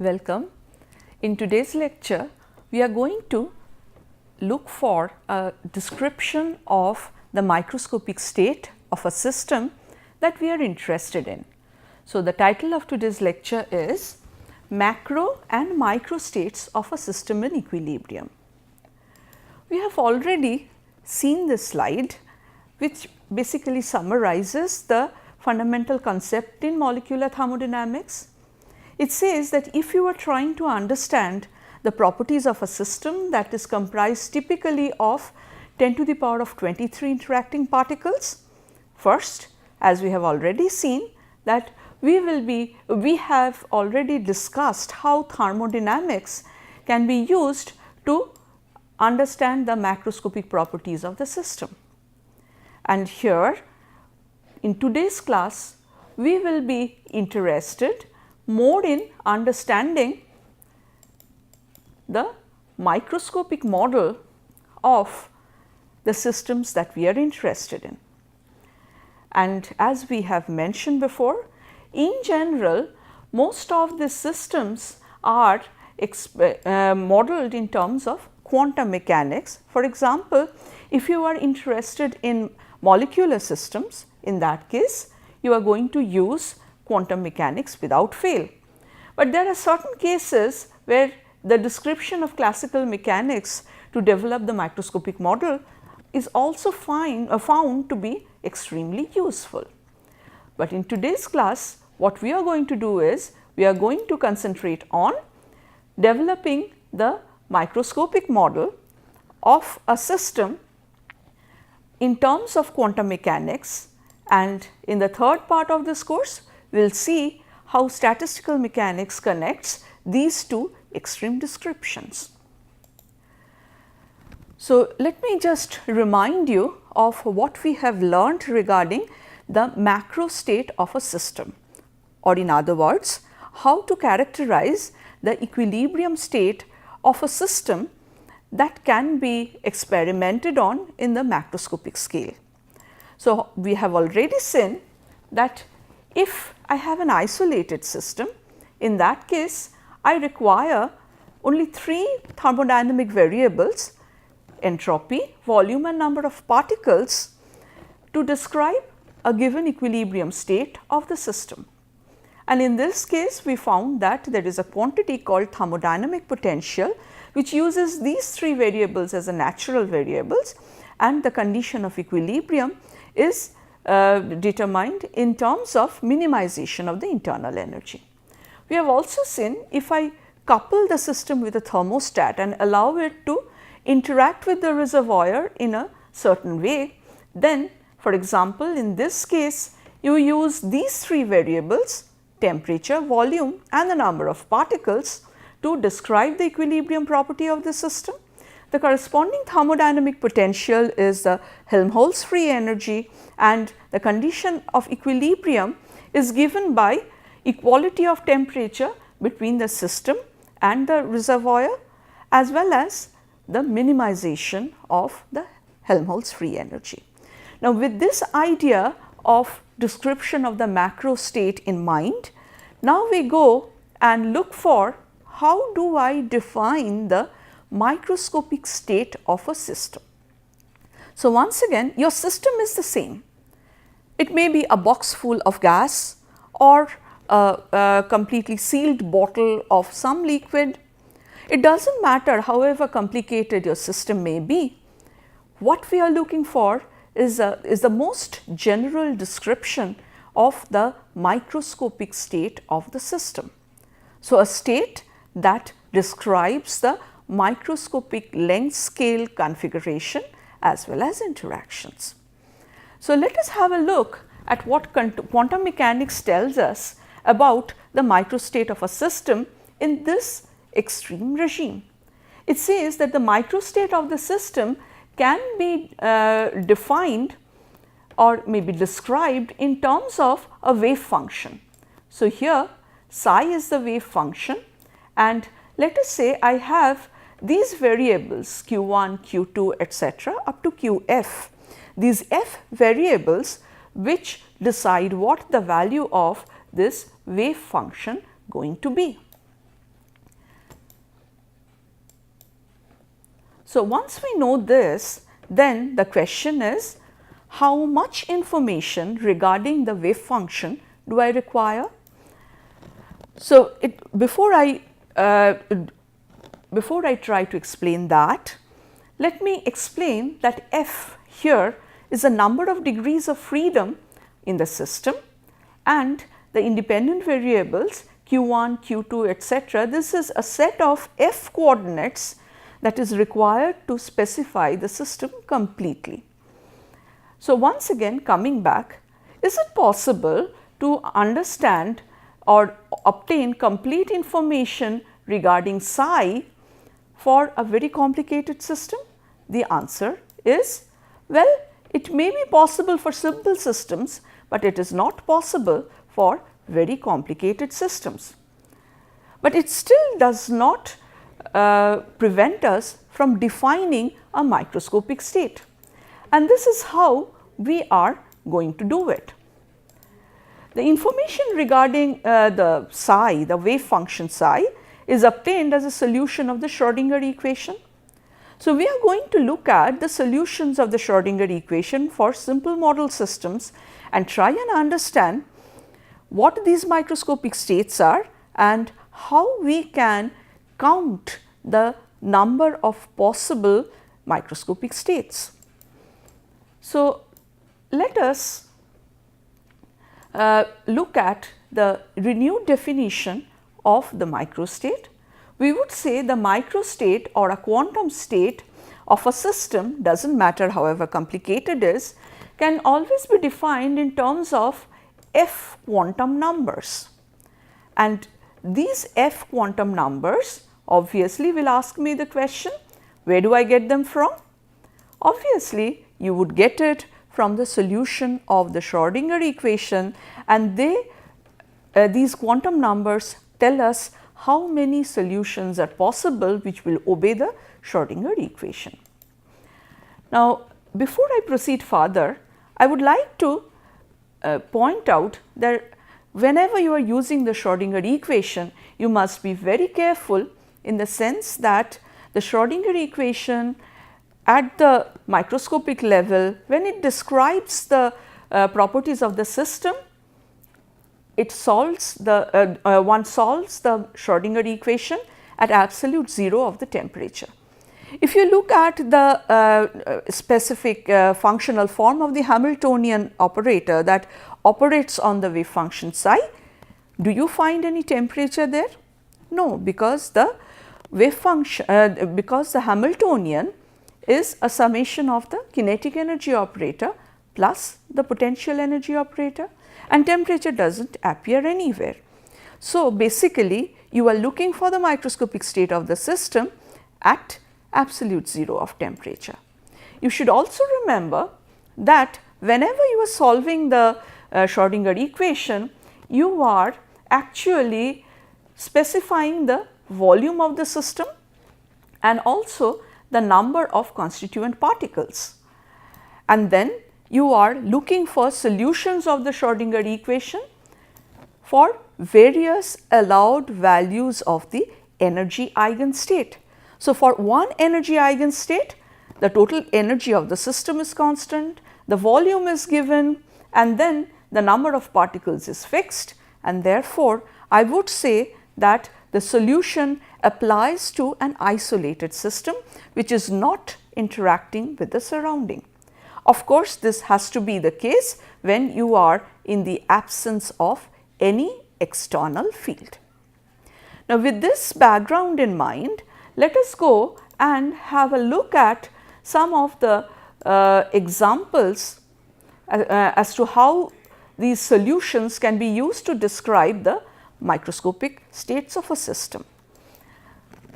Welcome. In today's lecture, we are going to look for a description of the microscopic state of a system that we are interested in. So, the title of today's lecture is Macro and Microstates of a System in Equilibrium. We have already seen this slide, which basically summarizes the fundamental concept in molecular thermodynamics. It says that if you are trying to understand the properties of a system that is comprised typically of 10 to the power of 23 interacting particles, first, as we have already seen, that we have already discussed how thermodynamics can be used to understand the macroscopic properties of the system. And here in today's class, we will be interested more in understanding the microscopic model of the systems that we are interested in. And as we have mentioned before, in general, most of the systems are modeled in terms of quantum mechanics. For example, if you are interested in molecular systems, in that case, you are going to use quantum mechanics without fail. But there are certain cases where the description of classical mechanics to develop the microscopic model is also found to be extremely useful. But in today's class, what we are going to do is, we are going to concentrate on developing the microscopic model of a system in terms of quantum mechanics, and in the third part of this course, we will see how statistical mechanics connects these two extreme descriptions. So, let me just remind you of what we have learned regarding the macro state of a system, or in other words, how to characterize the equilibrium state of a system that can be experimented on in the macroscopic scale. So, we have already seen that if I have an isolated system, in that case I require only 3 thermodynamic variables: entropy, volume and number of particles, to describe a given equilibrium state of the system. And in this case, we found that there is a quantity called thermodynamic potential, which uses these 3 variables as a natural variables, and the condition of equilibrium is determined in terms of minimization of the internal energy. We have also seen, if I couple the system with a thermostat and allow it to interact with the reservoir in a certain way, then for example, in this case you use these 3 variables: temperature, volume and the number of particles, to describe the equilibrium property of the system. The corresponding thermodynamic potential is the Helmholtz free energy, and the condition of equilibrium is given by equality of temperature between the system and the reservoir, as well as the minimization of the Helmholtz free energy. Now, with this idea of description of the macro state in mind, now we go and look for how do I define the microscopic state of a system. So, once again, your system is the same. It may be a box full of gas or a completely sealed bottle of some liquid. It does not matter however complicated your system may be. What we are looking for is the most general description of the microscopic state of the system. So, a state that describes the microscopic length scale configuration as well as interactions. So, let us have a look at what quantum mechanics tells us about the microstate of a system in this extreme regime. It says that the microstate of the system can be defined or may be described in terms of a wave function. So, here psi is the wave function, and let us say I have these variables q1, q2 etc. up to qf. These f variables which decide what the value of this wave function going to be. So, once we know this, then the question is, how much information regarding the wave function do I require? So, before I try to explain that, let me explain that f here is the number of degrees of freedom in the system, and the independent variables q1, q2, etc. This is a set of f coordinates that is required to specify the system completely. So, once again coming back, is it possible to understand or obtain complete information regarding psi for a very complicated system? The answer is, well, it may be possible for simple systems, but it is not possible for very complicated systems. But it still does not prevent us from defining a microscopic state, and this is how we are going to do it. The information regarding the psi, the wave function psi, is obtained as a solution of the Schrodinger equation. So, we are going to look at the solutions of the Schrodinger equation for simple model systems and try and understand what these microscopic states are and how we can count the number of possible microscopic states. So, let us look at the renewed definition of the microstate. We would say the microstate or a quantum state of a system, does not matter however complicated it is, can always be defined in terms of f quantum numbers, and these f quantum numbers obviously will ask me the question, where do I get them from? Obviously, you would get it from the solution of the Schrodinger equation, and these quantum numbers tell us how many solutions are possible which will obey the Schrodinger equation. Now, before I proceed further, I would like to point out that whenever you are using the Schrodinger equation, you must be very careful in the sense that the Schrodinger equation at the microscopic level, when it describes the properties of the system, it solves one solves the Schrodinger equation at absolute 0 of the temperature. If you look at the specific functional form of the Hamiltonian operator that operates on the wave function psi, do you find any temperature there? No, because the wave function because the Hamiltonian is a summation of the kinetic energy operator plus the potential energy operator, and temperature does not appear anywhere. So, basically you are looking for the microscopic state of the system at absolute 0 of temperature. You should also remember that whenever you are solving the Schrodinger equation, you are actually specifying the volume of the system and also the number of constituent particles, and then you are looking for solutions of the Schrodinger equation for various allowed values of the energy eigenstate. So, for one energy eigenstate, the total energy of the system is constant, the volume is given, and then the number of particles is fixed, and therefore, I would say that the solution applies to an isolated system which is not interacting with the surrounding. Of course, this has to be the case when you are in the absence of any external field. Now, with this background in mind, let us go and have a look at some of the examples as to how these solutions can be used to describe the microscopic states of a system.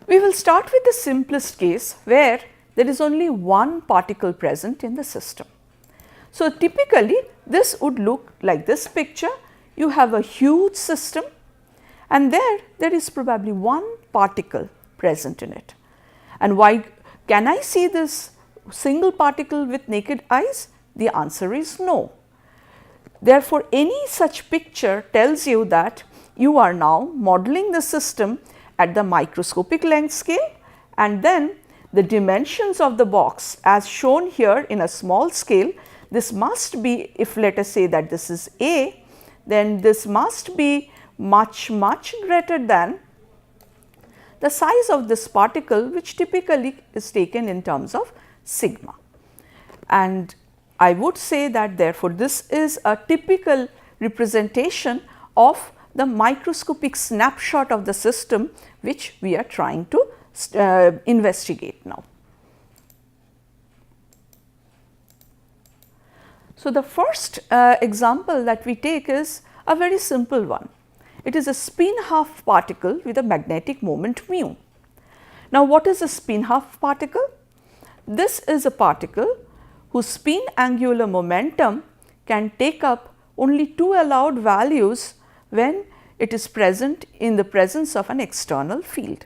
We will start with the simplest case where there is only one particle present in the system. So, typically this would look like this picture. You have a huge system and there is probably one particle present in it. And why can I see this single particle with naked eyes? The answer is no. Therefore, any such picture tells you that you are now modeling the system at the microscopic length scale, and then the dimensions of the box as shown here in a small scale, this must be, if let us say that this is A, then this must be much greater than the size of this particle, which typically is taken in terms of sigma. And I would say that therefore, this is a typical representation of the microscopic snapshot of the system which we are trying to investigate now. So, the first example that we take is a very simple one. It is a spin half particle with a magnetic moment mu. Now, what is a spin half particle? This is a particle whose spin angular momentum can take up only 2 allowed values when it is present in the presence of an external field.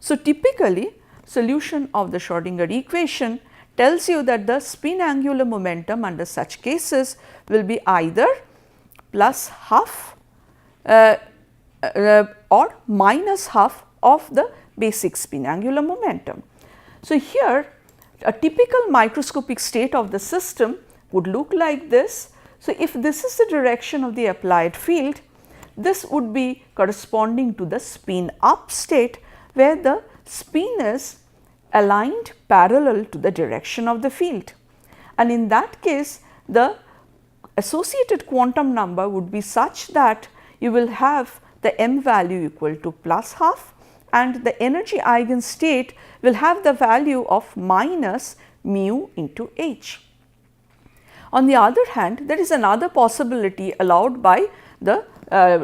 So, typically solution of the Schrodinger equation tells you that the spin angular momentum under such cases will be either plus half or minus half of the basic spin angular momentum. So, here a typical microscopic state of the system would look like this. So, if this is the direction of the applied field, this would be corresponding to the spin up state, where the spin is aligned parallel to the direction of the field. And in that case, the associated quantum number would be such that you will have the m value equal to plus half, and the energy eigenstate will have the value of minus mu into h. On the other hand, there is another possibility allowed by the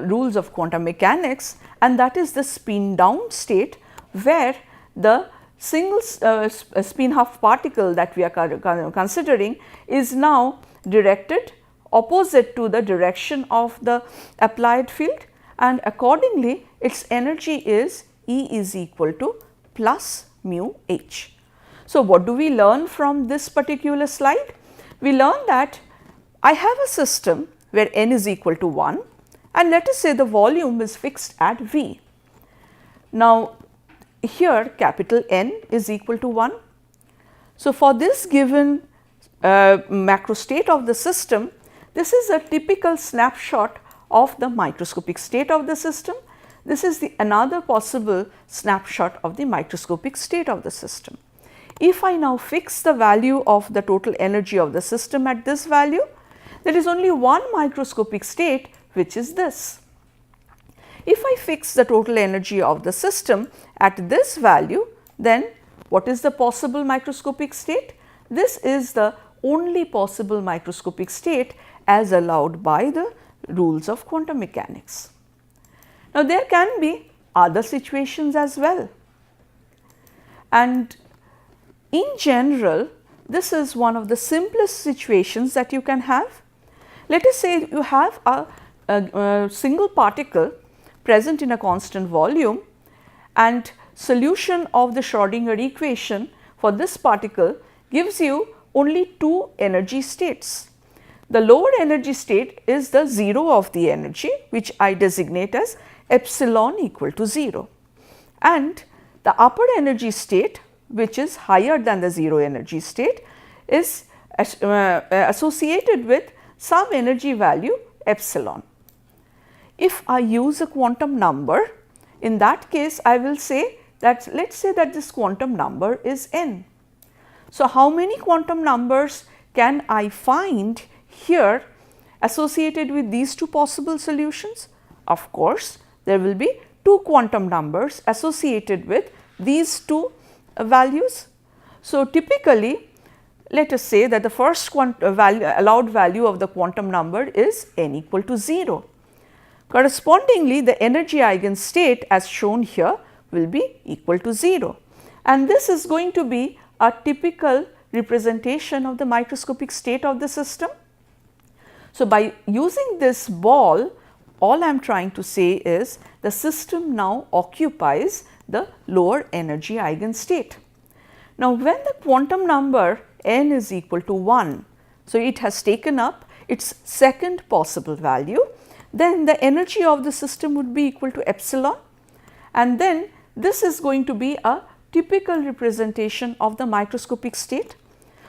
rules of quantum mechanics, and that is the spin down state, where the single spin half particle that we are considering is now directed opposite to the direction of the applied field, and accordingly its energy is E is equal to plus mu h. So, what do we learn from this particular slide? We learn that I have a system where n is equal to 1, and let us say the volume is fixed at V. Now, here capital N is equal to 1. So, for this given macrostate of the system, this is a typical snapshot of the microscopic state of the system. This is the another possible snapshot of the microscopic state of the system. If I now fix the value of the total energy of the system at this value, there is only one microscopic state, which is this. If I fix the total energy of the system at this value, then what is the possible microscopic state? This is the only possible microscopic state as allowed by the rules of quantum mechanics. Now, there can be other situations as well, and in general this is one of the simplest situations that you can have. Let us say you have a single particle present in a constant volume, and solution of the Schrodinger equation for this particle gives you only 2 energy states. The lower energy state is the 0 of the energy, which I designate as epsilon equal to 0, and the upper energy state, which is higher than the 0 energy state, is associated with some energy value epsilon. If I use a quantum number, in that case I will say that, let us say that this quantum number is n. So, how many quantum numbers can I find here associated with these 2 possible solutions? Of course, there will be 2 quantum numbers associated with these 2 values. So, typically let us say that the first allowed value of the quantum number is n equal to 0. Correspondingly, the energy eigenstate as shown here will be equal to 0, and this is going to be a typical representation of the microscopic state of the system. So, by using this ball, all I am trying to say is the system now occupies the lower energy eigenstate. Now, when the quantum number n is equal to 1, so it has taken up its second possible value, then the energy of the system would be equal to epsilon, and then this is going to be a typical representation of the microscopic state?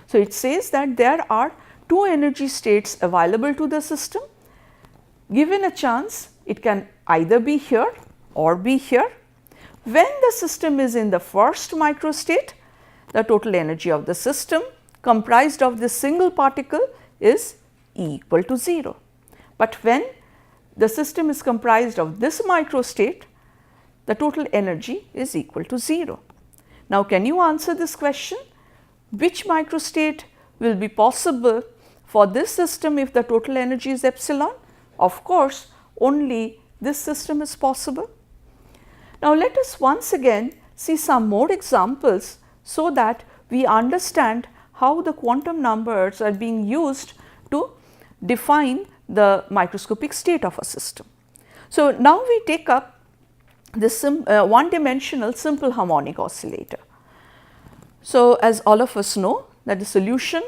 So, it says that there are two energy states available to the system. Given a chance, it can either be here or be here. When the system is in the first microstate, the total energy of the system comprised of this single particle is E equal to 0. But when the system is comprised of this microstate, the total energy is equal to 0. Now, can you answer this question? Which microstate will be possible for this system if the total energy is epsilon? Of course, only this system is possible. Now, let us once again see some more examples so that we understand how the quantum numbers are being used to define the microscopic state of a system. So, now we take up this one dimensional simple harmonic oscillator. So, as all of us know that the solution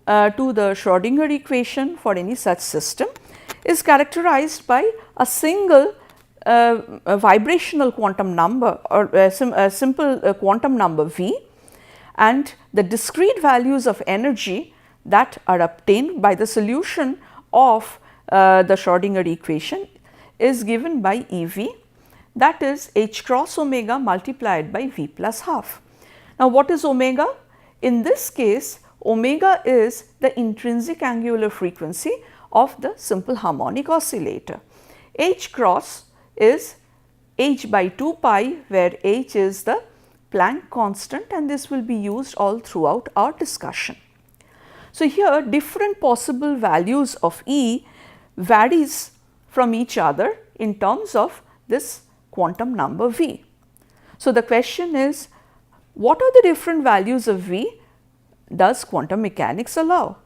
to the Schrodinger equation for any such system is characterized by a single vibrational quantum number or a simple quantum number V, and the discrete values of energy that are obtained by the solution of the Schrodinger equation is given by EV, that is h cross omega multiplied by V plus half. Now, what is omega? In this case, omega is the intrinsic angular frequency of the simple harmonic oscillator. H cross is h by 2 pi, where h is the Planck constant, and this will be used all throughout our discussion. So, here different possible values of E varies from each other in terms of this quantum number V. So, the question is, what are the different values of V does quantum mechanics allow?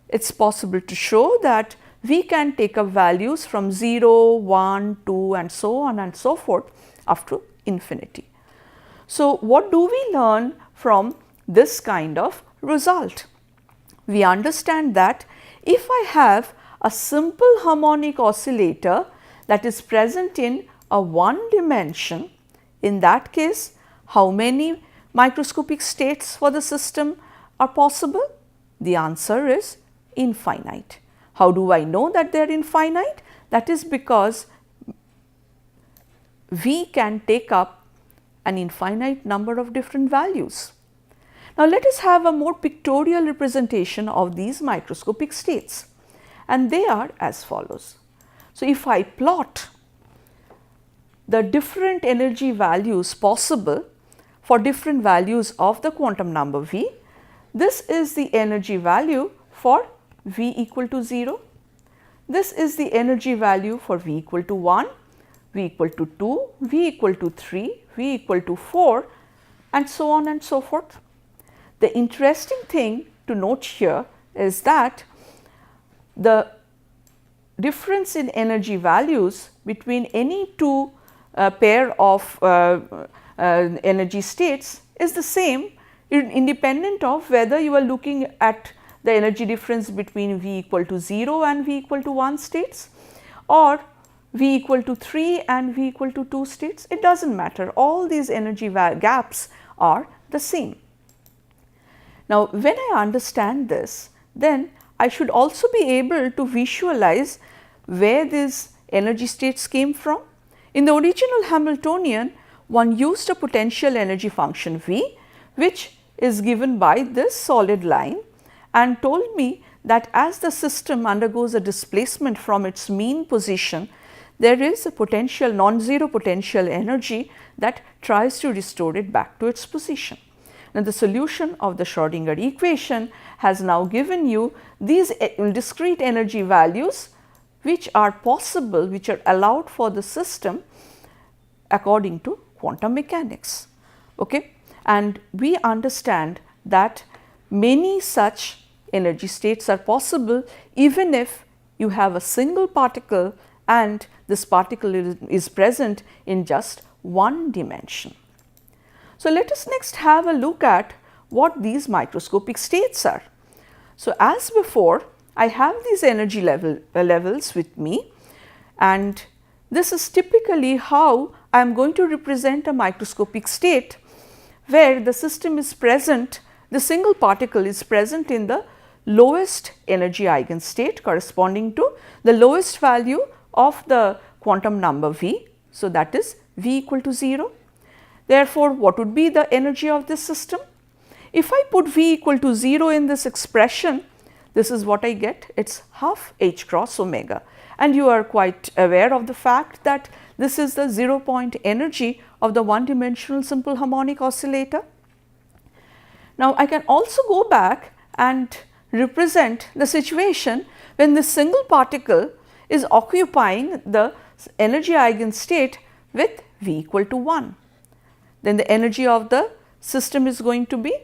It is possible to show that we can take up values from 0, 1, 2 and so on and so forth up to infinity. So, what do we learn from this kind of result? We understand that if I have a simple harmonic oscillator that is present in a one dimension, in that case, how many microscopic states for the system are possible? The answer is infinite. How do I know that they are infinite? That is because V can take up an infinite number of different values. Now, let us have a more pictorial representation of these microscopic states, and they are as follows. So, if I plot the different energy values possible for different values of the quantum number V, this is the energy value for V equal to 0, this is the energy value for V equal to 1, V equal to 2, V equal to 3, V equal to 4 and so on and so forth. The interesting thing to note here is that the difference in energy values between any two pair of energy states is the same, independent of whether you are looking at the energy difference between V equal to 0 and V equal to 1 states, or V equal to 3 and V equal to 2 states. It does not matter, all these energy gaps are the same. Now, when I understand this, then I should also be able to visualize where these energy states came from. In the original Hamiltonian, one used a potential energy function V, which is given by this solid line, and told me that as the system undergoes a displacement from its mean position, there is a potential non-zero potential energy that tries to restore it back to its position. Now, the solution of the Schrodinger equation has now given you these discrete energy values which are possible, which are allowed for the system according to quantum mechanics. Okay? And we understand that many such energy states are possible even if you have a single particle and this particle is present in just one dimension. So, let us next have a look at what these microscopic states are. So, as before, I have these energy levels with me, and this is typically how I am going to represent a microscopic state where the system is present, the single particle is present in the lowest energy eigenstate corresponding to the lowest value of the quantum number V. So, that is V equal to 0. Therefore, what would be the energy of this system? If I put V equal to 0 in this expression, this is what I get, it is half h cross omega, and you are quite aware of the fact that this is the 0 point energy of the one dimensional simple harmonic oscillator. Now, I can also go back and represent the situation when this single particle is occupying the energy eigenstate with V equal to 1. Then the energy of the system is going to be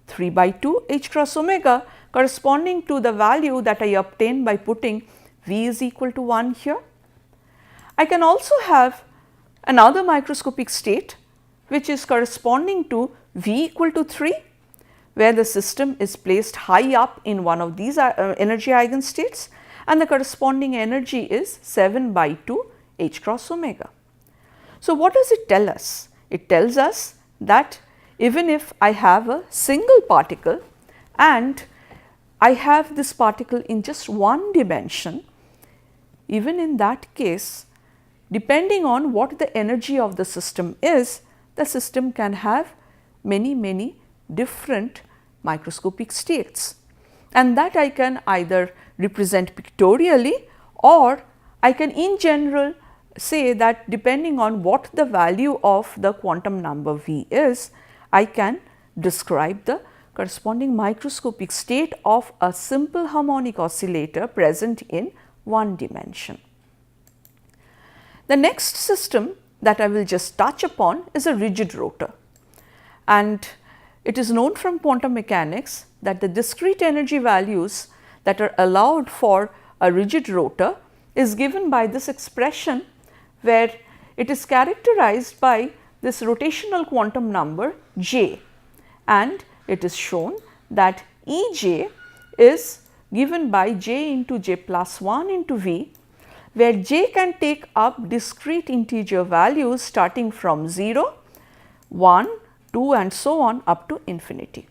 3 by 2 h cross omega, corresponding to the value that I obtain by putting V is equal to 1 here. I can also have another microscopic state which is corresponding to V equal to 3, where the system is placed high up in one of these energy eigenstates, and the corresponding energy is 7 by 2 h cross omega. So, what does it tell us? It tells us that even if I have a single particle and I have this particle in just one dimension, even in that case, depending on what the energy of the system is, the system can have many different microscopic states, and that I can either represent pictorially, or I can in general say that depending on what the value of the quantum number V is, I can describe the corresponding microscopic state of a simple harmonic oscillator present in one dimension. The next system that I will just touch upon is a rigid rotor, and it is known from quantum mechanics that the discrete energy values that are allowed for a rigid rotor is given by this expression, where it is characterized by this rotational quantum number j, and it is shown that Ej is given by j into j plus 1 into V, where j can take up discrete integer values starting from 0, 1, 2 and so on up to infinity.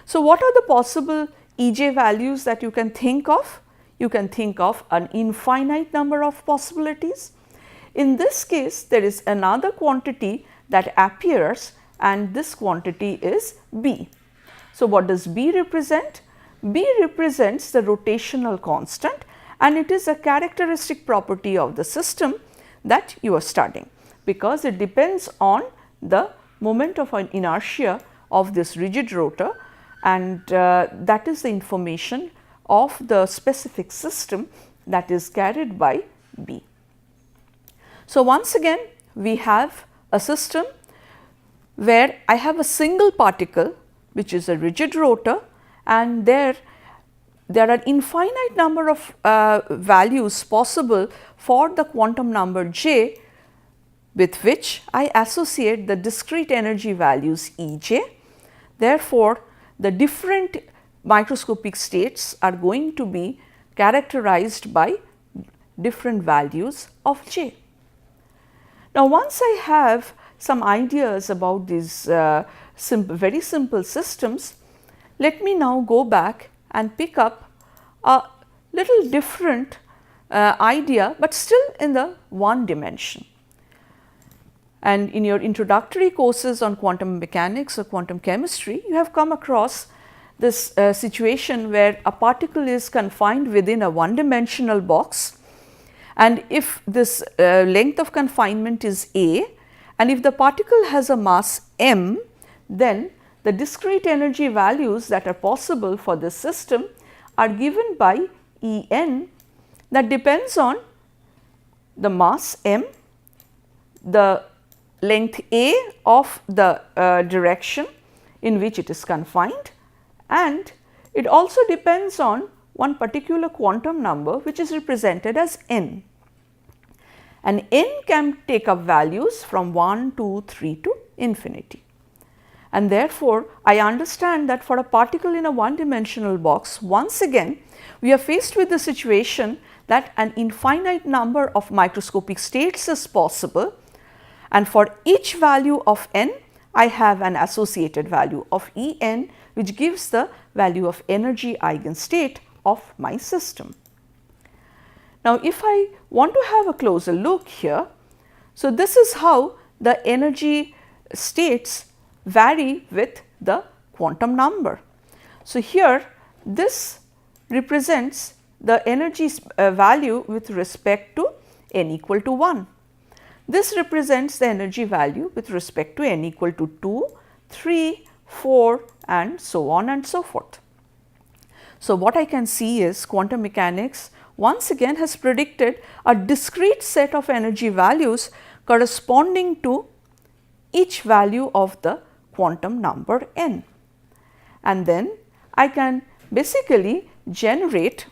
So, what are the possible Ej values that you can think of? You can think of an infinite number of possibilities. In this case, there is another quantity that appears, and this quantity is B. So, what does B represent? B represents the rotational constant, and it is a characteristic property of the system that you are studying, because it depends on the moment of an inertia of this rigid rotor, and that is the information of the specific system that is carried by B. So, once again we have a system where I have a single particle which is a rigid rotor, and there are infinite number of values possible for the quantum number j, with which I associate the discrete energy values Ej. Therefore, the different microscopic states are going to be characterized by different values of j. Now, once I have some ideas about these very simple systems, let me now go back and pick up a little different idea, but still in the one dimension. And in your introductory courses on quantum mechanics or quantum chemistry, you have come across this situation where a particle is confined within a one dimensional box, and if this length of confinement is a, and if the particle has a mass m, then the discrete energy values that are possible for this system are given by E n, that depends on the mass m, the length a of the direction in which it is confined, and it also depends on one particular quantum number which is represented as n. And n can take up values from 1, 2, 3 to infinity. And therefore, I understand that for a particle in a one dimensional box, once again we are faced with the situation that an infinite number of microscopic states is possible, and for each value of n, I have an associated value of En, which gives the value of energy eigenstate of my system. Now, if I want to have a closer look here, so this is how the energy states vary with the quantum number. So, here this represents the energy value with respect to n equal to 1. This represents the energy value with respect to n equal to 2, 3, 4 and so on and so forth. So, what I can see is quantum mechanics once again has predicted a discrete set of energy values corresponding to each value of the quantum number n. And then I can basically generate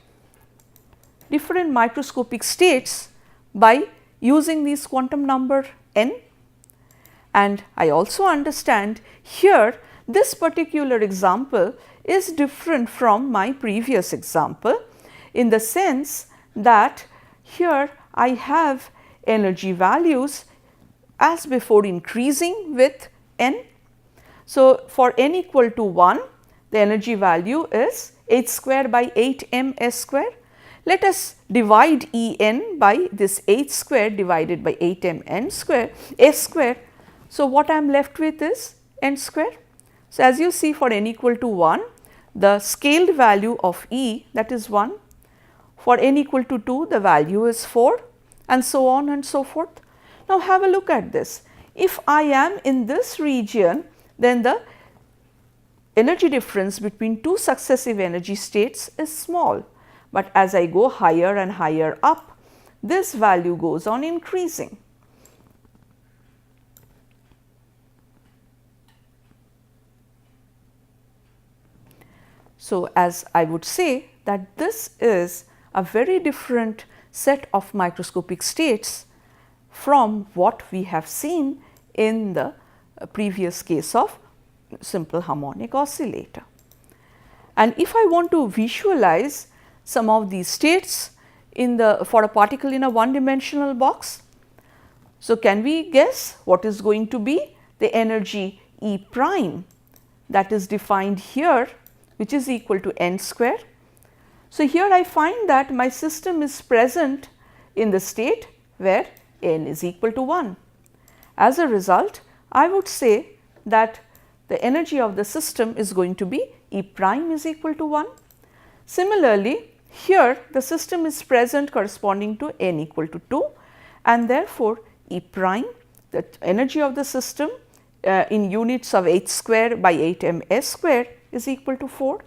different microscopic states by using these quantum number n. And I also understand here this particular example is different from my previous example, in the sense that here I have energy values as before increasing with n. So, for n equal to 1, the energy value is h square by 8 m s square. Let us divide E n by this h square divided by 8 m n square s square. So, what I am left with is n square. So, as you see, for n equal to 1, the scaled value of E, that is 1. For n equal to 2, the value is 4 and so on and so forth. Now, have a look at this. If I am in this region, then the energy difference between two successive energy states is small. But as I go higher and higher up, this value goes on increasing. So, as I would say that this is a very different set of microscopic states from what we have seen in the previous case of simple harmonic oscillator. And if I want to visualize some of these states for a particle in a one-dimensional box, so can we guess what is going to be the energy E prime that is defined here, which is equal to n square. So, here I find that my system is present in the state where n is equal to 1. As a result, I would say that the energy of the system is going to be E prime is equal to 1. Similarly, here the system is present corresponding to n equal to 2, and therefore, E prime, the energy of the system in units of h square by 8 m s square is equal to 4.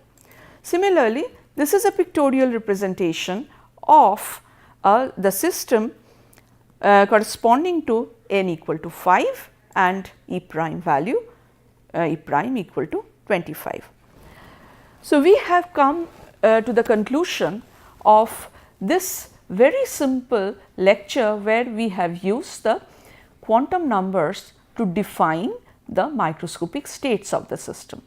Similarly, this is a pictorial representation of the system corresponding to n equal to 5 and E prime value E prime equal to 25. So, we have come to the conclusion of this very simple lecture where we have used the quantum numbers to define the microscopic states of the system.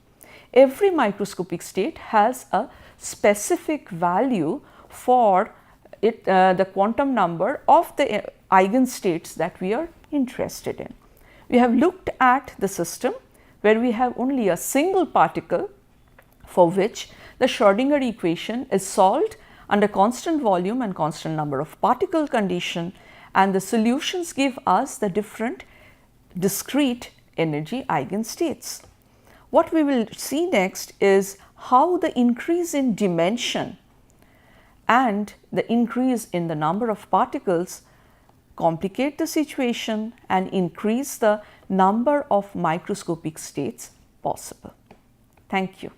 Every microscopic state has a specific value for it, the quantum number of the eigenstates that we are interested in. We have looked at the system where we have only a single particle for which the Schrodinger equation is solved under constant volume and constant number of particle condition, and the solutions give us the different discrete energy eigenstates. What we will see next is how the increase in dimension and the increase in the number of particles complicate the situation and increase the number of microscopic states possible. Thank you.